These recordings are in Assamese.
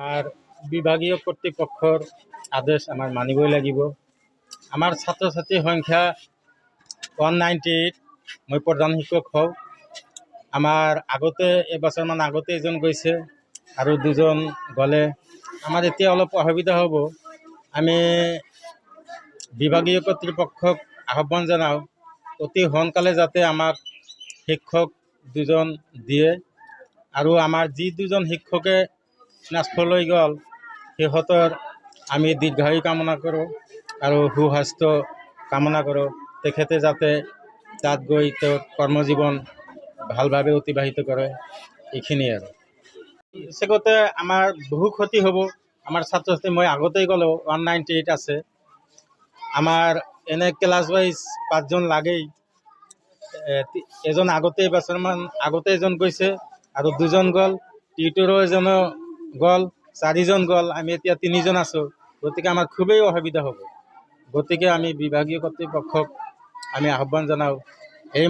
আৰ বিভাগীয় কৰ্তৃপক্ষৰ আদেশ আমাৰ মানিবই লাগিব। আমাৰ ছাত্ৰ ছাত্ৰীৰ সংখ্যা 198। মই প্ৰধান শিক্ষক হওঁ। আমাৰ আগতে এবছৰমান আগতে এজন গৈছে আৰু দুজন গ'লে। আমাৰ এতিয়া অলপ অসুবিধা হ'ব। আমি বিভাগীয় কৰ্তৃপক্ষক আহ্বান জনাওঁ অতি সোনকালে যাতে আমাক শিক্ষক দুজন দিয়ে আৰু আমাৰ যি দুজন শিক্ষকে ট্ৰান্সফাৰ লৈ গ'ল সিহঁতৰ আমি দীৰ্ঘায়ু কামনা কৰোঁ আৰু সুস্বাস্থ্য কামনা কৰোঁ। তেখেতে যাতে তাত গৈ তেওঁৰ কৰ্মজীৱন ভালভাৱে অতিবাহিত কৰে। এইখিনিয়ে আৰু পিছতে আমাৰ বহু ক্ষতি হ'ব। আমাৰ ছাত্ৰ ছাত্ৰী মই আগতেই ক'লোঁ 198 আছে। আমাৰ এনে ক্লাছ ৱাইজ 5জন লাগেই। এজন আগতে বছৰমান আগতে এজন গৈছে আৰু দুজন গ'ল, টিউটৰো এজনো গ'ল, 4জন গ'ল। আমি এতিয়া 3জন আছোঁ। গতিকে আমাৰ খুবেই অসুবিধা হ'ব। গতিকে আমি বিভাগীয় কৰ্তৃপক্ষক আমি আহ্বান জনাওঁ এই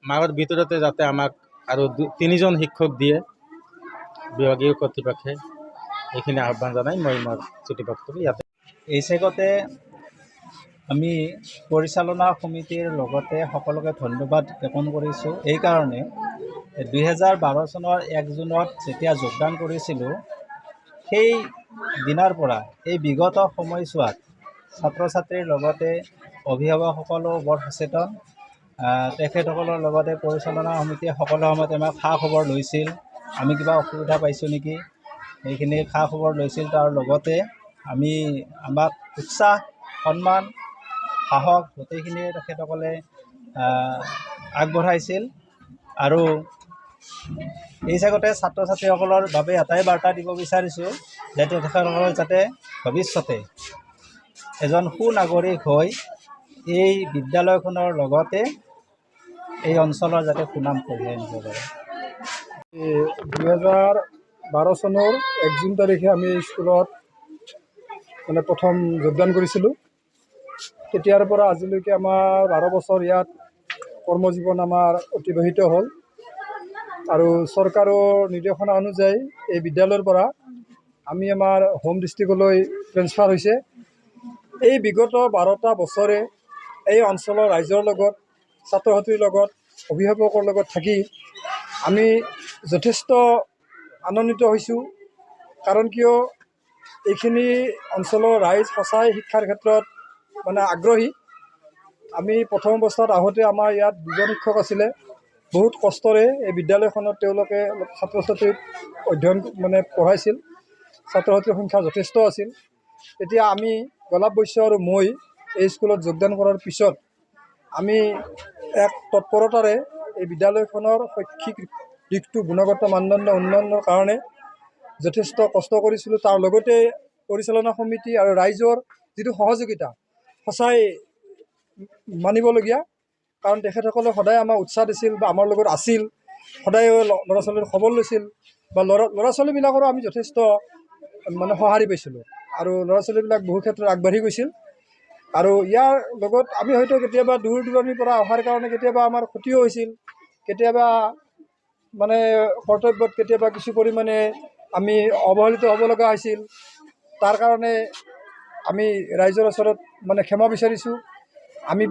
মাহৰ ভিতৰতে যাতে আমাক আৰু 3জন শিক্ষক দিয়ে বিভাগীয় কৰ্তৃপক্ষে। এইখিনি আহ্বান জনাই মই মোৰ ছুটি বক্তব্য ইয়াতে এই চেগতে আমি পৰিচালনা সমিতিৰ লগতে সকলোকে ধন্যবাদ জ্ঞাপন কৰিছোঁ। এইকাৰণে 2012 চনৰ 1 জুনত যেতিয়া যোগদান কৰিছিলোঁ সেই দিনাৰ পৰা এই বিগত সময়ছোৱাত ছাত্ৰ ছাত্ৰীৰ লগতে অভিভাৱকসকলো বৰ সচেতন। তেখেতসকলৰ লগতে পৰিচালনা সমিতিয়ে সকলো সময়তে আমাক খা খবৰ লৈছিল, আমি কিবা অসুবিধা পাইছোঁ নেকি সেইখিনি খা খবৰ লৈছিল। তাৰ লগতে আমাক উৎসাহ, সন্মান, সাহস গোটেইখিনিয়ে তেখেতসকলে আগবঢ়াইছিল। আৰু এই জাগতে ছাত্ৰ ছাত্ৰীসকলৰ বাবে এটাই বাৰ্তা দিব বিচাৰিছোঁ যে তেখেতসকলে যাতে ভৱিষ্যতে এজন সুনাগৰিক হৈ এই বিদ্যালয়খনৰ লগতে এই অঞ্চলৰ যাতে সুনাম কঢ়িয়াই আনিব পাৰে। 2012 চনৰ 1 জুন তাৰিখে আমি স্কুলত প্ৰথম যোগদান কৰিছিলোঁ। তেতিয়াৰ পৰা আজিলৈকে আমাৰ 12 বছৰ ইয়াত কৰ্মজীৱন আমাৰ অতিবাহিত হ'ল। আৰু চৰকাৰৰ নিৰ্দেশনা অনুযায়ী এই বিদ্যালয়ৰ পৰা আমি আমাৰ হোম ডিষ্ট্ৰিক্টলৈ ট্ৰেন্সফাৰ হৈছে। এই বিগত 12টা বছৰে এই অঞ্চলৰ ৰাইজৰ লগত, ছাত্ৰ ছাত্ৰীৰ লগত, অভিভাৱকৰ লগত থাকি আমি যথেষ্ট আনন্দিত হৈছোঁ। কাৰণ কিয় এইখিনি অঞ্চলৰ ৰাইজ সঁচাই শিক্ষাৰ ক্ষেত্ৰত আগ্ৰহী। আমি প্ৰথম অৱস্থাত আহোঁতে আমাৰ ইয়াত 2জন শিক্ষক আছিলে। বহুত কষ্টৰে এই বিদ্যালয়খনত তেওঁলোকে ছাত্ৰ ছাত্ৰীক অধ্যয়ন পঢ়াইছিল। ছাত্ৰ ছাত্ৰীৰ সংখ্যা যথেষ্ট আছিল। এতিয়া আমি গোলাপ বৈশ্য আৰু মই এই স্কুলত যোগদান কৰাৰ পিছত আমি এক তৎপৰতাৰে এই বিদ্যালয়খনৰ শৈক্ষিক দিশটো গুণগত মানদণ্ড উন্নয়নৰ কাৰণে যথেষ্ট কষ্ট কৰিছিলোঁ। তাৰ লগতে পৰিচালনা সমিতি আৰু ৰাইজৰ যিটো সহযোগিতা সঁচাই মানিবলগীয়া। কাৰণ তেখেতসকলে সদায় আমাক উৎসাহ দিছিল বা আমাৰ লগত আছিল, সদায় ল'ৰা ছোৱালীৰ খবৰ লৈছিল বা ল'ৰা ছোৱালীবিলাকৰো আমি যথেষ্ট সঁহাৰি পাইছিলোঁ আৰু ল'ৰা ছোৱালীবিলাক বহু ক্ষেত্ৰত আগবাঢ়ি গৈছিল। আৰু ইয়াৰ লগত আমি হয়তো কেতিয়াবা দূৰ দূৰণিৰ পৰা অহাৰ কাৰণে কেতিয়াবা আমাৰ ক্ষতিও হৈছিল। কেতিয়াবা কৰ্তব্যত কেতিয়াবা কিছু পৰিমাণে আমি অৱহেলিত হ'ব লগা হৈছিল। তাৰ কাৰণে আমি ৰাইজৰ ওচৰত ক্ষমা বিচাৰিছোঁ। আমি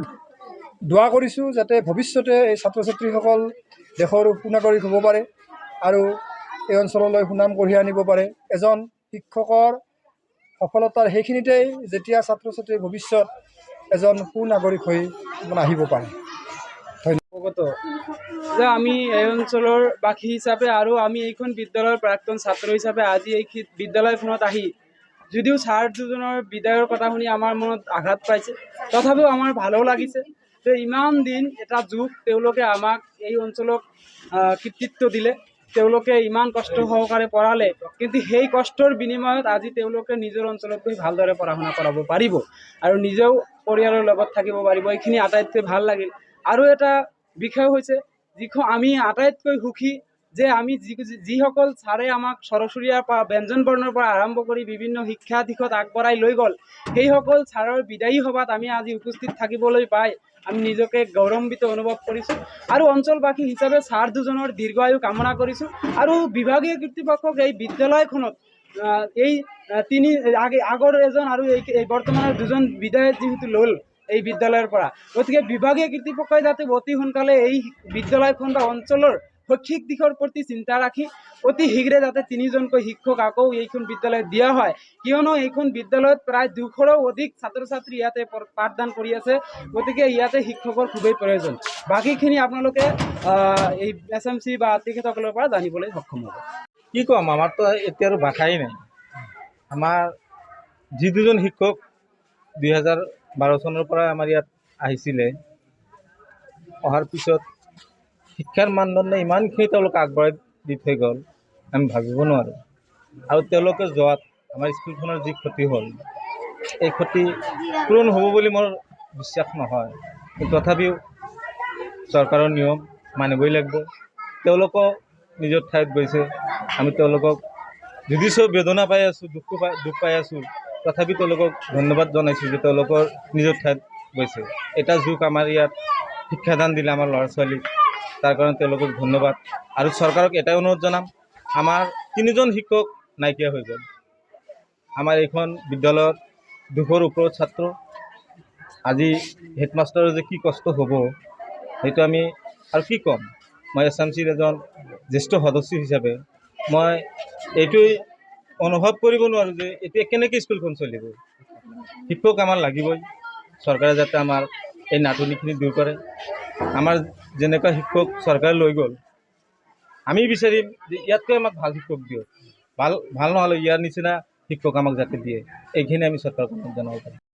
দোৱা কৰিছোঁ যাতে ভৱিষ্যতে এই ছাত্ৰ ছাত্ৰীসকল দেশৰ সুনাগৰিক হ'ব পাৰে আৰু এই অঞ্চললৈ সুনাম কঢ়িয়াই আনিব পাৰে। এজন শিক্ষকৰ সফলতাৰ সেইখিনিতেই যেতিয়া ছাত্ৰ ছাত্ৰীৰ ভৱিষ্যত এজন সুনাগৰিক হৈ আহিব পাৰে। অৱগত যে আমি এই অঞ্চলৰ বাসী হিচাপে আৰু আমি এইখন বিদ্যালয়ৰ প্ৰাক্তন ছাত্ৰ হিচাপে আজি এই বিদ্যালয়খনত আহি যদিও ছাৰ দুজনৰ বিদায়ৰ কথা শুনি আমাৰ মনত আঘাত পাইছে, তথাপিও আমাৰ ভালো লাগিছে। যে ইমান দিন এটা যুগ তেওঁলোকে আমাক এই অঞ্চলক কৃতিত্ব দিলে, তেওঁলোকে ইমান কষ্ট সহকাৰে পঢ়ালে, কিন্তু সেই কষ্টৰ বিনিময়ত আজি তেওঁলোকে নিজৰ অঞ্চলত গৈ ভালদৰে পঢ়া শুনা কৰাব পাৰিব আৰু নিজেও পৰিয়ালৰ লগত থাকিব পাৰিব। এইখিনি আটাইতকৈ ভাল লাগিল। আৰু এটা বিষয় হৈছে যিখন আমি আটাইতকৈ সুখী যে আমি যিসকল ছাৰে আমাক স্বৰচুৰীয়াৰ পৰা ব্যঞ্জন বৰ্ণৰ পৰা আৰম্ভ কৰি বিভিন্ন শিক্ষা দিশত আগবঢ়াই লৈ গ'ল, সেইসকল ছাৰৰ বিদায়ী সভাত আমি আজি উপস্থিত থাকিবলৈ পাই আমি নিজকে গৌৰৱান্বিত অনুভৱ কৰিছোঁ আৰু অঞ্চলবাসী হিচাপে ছাৰ দুজনৰ দীৰ্ঘায়ু কামনা কৰিছোঁ। আৰু বিভাগীয় কৰ্তৃপক্ষক এই বিদ্যালয়খনত এই আগৰ এজন আৰু এই বৰ্তমানৰ দুজন বিধায়ক যিহেতু ল'ল এই বিদ্যালয়ৰ পৰা, গতিকে বিভাগীয় কৰ্তৃপক্ষই যাতে অতি সোনকালে এই বিদ্যালয়খন বা অঞ্চলৰ শৈক্ষিক দিশৰ প্ৰতি চিন্তা ৰাখি অতি শীঘ্ৰে যাতে 3জনকৈ শিক্ষক আকৌ এইখন বিদ্যালয়ত দিয়া হয়, কিয়নো এইখন বিদ্যালয়ত প্ৰায় 200ৰো অধিক ছাত্ৰ ছাত্ৰী ইয়াতে পাঠদান কৰি আছে, গতিকে ইয়াতে শিক্ষকৰ খুবেই প্ৰয়োজন। বাকীখিনি আপোনালোকে এই SMC বা তেখেতসকলৰ পৰা জানিবলৈ সক্ষম হ'ব। কি ক'ম, আমাৰতো এতিয়া আৰু ভাষাই নাই। আমাৰ যি দুজন শিক্ষক 2012 চনৰ পৰা আমাৰ ইয়াত আহিছিলে, অহাৰ পিছত শিক্ষাৰ মানদণ্ড ইমানখিনি তেওঁলোকে আগবঢ়াই দি থৈ গ'ল, আমি ভাবিব নোৱাৰোঁ। আৰু তেওঁলোকে যোৱাত আমাৰ স্কুলখনৰ যি ক্ষতি হ'ল, এই ক্ষতি পূৰণ হ'ব বুলি মোৰ বিশ্বাস নহয়। তথাপিও চৰকাৰৰ নিয়ম মানিবই লাগিব। তেওঁলোকো নিজৰ ঠাইত গৈছে, আমি তেওঁলোকক যদিও বেদনা পাই আছোঁ, দুখ পাই আছোঁ, তথাপি তেওঁলোকক ধন্যবাদ জনাইছোঁ যে তেওঁলোকৰ নিজৰ ঠাইত গৈছে। এটা যুগ আমাৰ ইয়াত শিক্ষাদান দিলে আমাৰ ল'ৰা ছোৱালীক, তাৰ কাৰণে তেওঁলোকক ধন্যবাদ। আৰু চৰকাৰক এটাই অনুৰোধ জনাম, আমাৰ 3জন শিক্ষক নাইকিয়া হৈ গ'ল। আমাৰ এইখন বিদ্যালয়ত 200ৰ ওপৰত ছাত্ৰ, আজি হেডমাষ্টাৰৰ যে কি কষ্ট হ'ব সেইটো আমি আৰু কি ক'ম। মই SMCৰ এজন জ্যেষ্ঠ সদস্য হিচাপে মই এইটোৱেই অনুভৱ কৰিব নোৱাৰোঁ যে এতিয়া কেনেকৈ স্কুলখন চলিব। শিক্ষক আমাৰ লাগিবই, চৰকাৰে যাতে আমাৰ এই নাটনিখিনি দূৰ কৰে। আমাৰ যেনেকুৱা শিক্ষক চৰকাৰে লৈ গ'ল, আমি বিচাৰিম যে ইয়াতকৈ আমাক ভাল শিক্ষক দিয়ক, ভাল নহ'লে ইয়াৰ নিচিনা শিক্ষক আমাক যাতে দিয়ে, এইখিনি আমি চৰকাৰক জনাব পাৰিম।